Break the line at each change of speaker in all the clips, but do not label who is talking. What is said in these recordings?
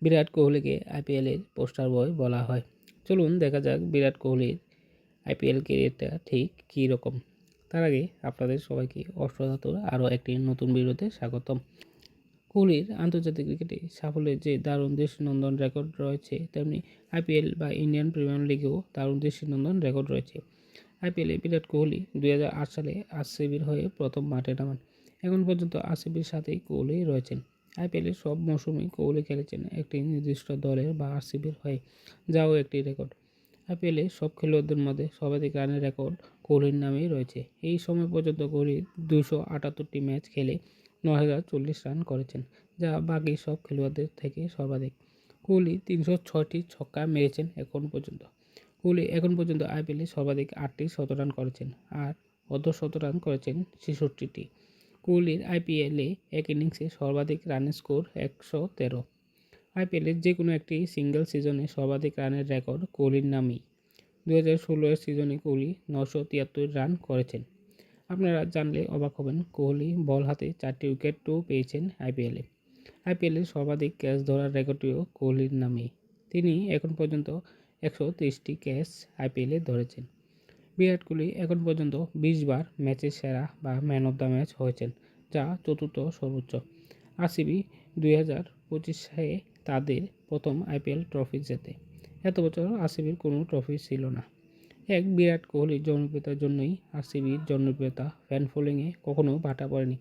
বিরাট কোহলিকে আইপিএলের পোস্টার বয় বলা হয়। চলুন দেখা যাক বিরাট কোহলির আইপিএল ক্যারিয়ারটা ঠিক কী রকম। তার আগে আপনাদের সবাইকে অষ্টধাতুর আরও একটি নতুন ভিডিওতে স্বাগতম। কোহলির আন্তর্জাতিক ক্রিকেটে সাফল্যের যে দারুণ দৃষ্টিনন্দন রেকর্ড রয়েছে, তেমনি আইপিএল বা ইন্ডিয়ান প্রিমিয়ার লিগেও দারুণ দৃষ্টিনন্দন রেকর্ড রয়েছে। আইপিএলে বিরাট কোহলি 2008 সালে আরসিবির হয়ে প্রথম মাঠে নামান। এখন পর্যন্ত আরসিবির সাথেই কোহলি রয়েছেন। আইপিএলের সব মৌসুমেই কোহলি খেলেছেন একটি নির্দিষ্ট দলের বা আরসিবির হয়ে, যাও একটি রেকর্ড। আইপিএলে সব খেলোয়াড়দের মধ্যে সর্বাধিক রানের রেকর্ড কোহলির নামেই রয়েছে। এই সময় পর্যন্ত কোহলি 278টি ম্যাচ খেলে 9040 রান করেছেন, যা বাকি সব খেলোয়াড়দের থেকে সর্বাধিক। কোহলি 306টি ছক্কা মেরেছেন এখন পর্যন্ত। কোহলি এখন পর্যন্ত আইপিএলে সর্বাধিক 8টি শতরান করেছেন আর অর্ধশতরান করেছেন 66টি। কোহলির আইপিএলে এক ইনিংসে সর্বাধিক রানের স্কোর 113। আইপিএলের যে কোনো একটি সিঙ্গেল সিজনে সর্বাধিক রানের রেকর্ড কোহলির নামেই। 2016 সিজনে কোহলি 973 রান করেছেন। আপনারা জানলে অবাক হবেন, কোহলি বল হাতে 4টি উইকেটও পেয়েছেন আইপিএলে। আইপিএলের সর্বাধিক ক্যাচ ধরার রেকর্ডটিও কোহলির নামেই। তিনি এখন পর্যন্ত 130টি ক্যাচ আইপিএলে ধরেছেন। বিরাট কোহলি এখন পর্যন্ত 20 বার ম্যাচের সেরা বা ম্যান অব দ্য ম্যাচ হয়েছেন, যা চতুর্থ সর্বোচ্চ। আরসিবি 2025 সালে তাদের প্রথম আইপিএল ট্রফি জেতে। এত বছর আরসিবির কোনো ট্রফি ছিল না। এক বিরাট কোহলির জনপ্রিয়তার জন্যই আরসিবির জনপ্রিয়তা ফ্যান ফলোয়িংয়ে কখনো ভাটা পড়েনি।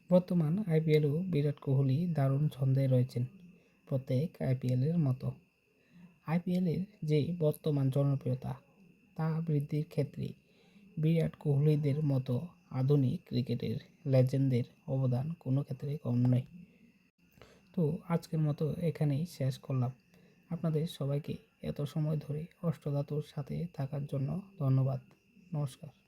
বর্তমান আইপিএলেও বিরাট কোহলি দারুণ ছন্দে রয়েছেন, প্রত্যেক আইপিএলের মতো। আইপিএলের যে বর্তমান জনপ্রিয়তা, তা বৃদ্ধির ক্ষেত্রে বিরাট কোহলিদের মতো আধুনিক ক্রিকেটের লেজেন্ডদের অবদান কোনো ক্ষেত্রে কম নয়। তো আজকের মতো এখানেই শেষ করলাম। আপনাদের সবাইকে এত সময় ধরে অষ্টধাতুর সাথে থাকার জন্য ধন্যবাদ। নমস্কার।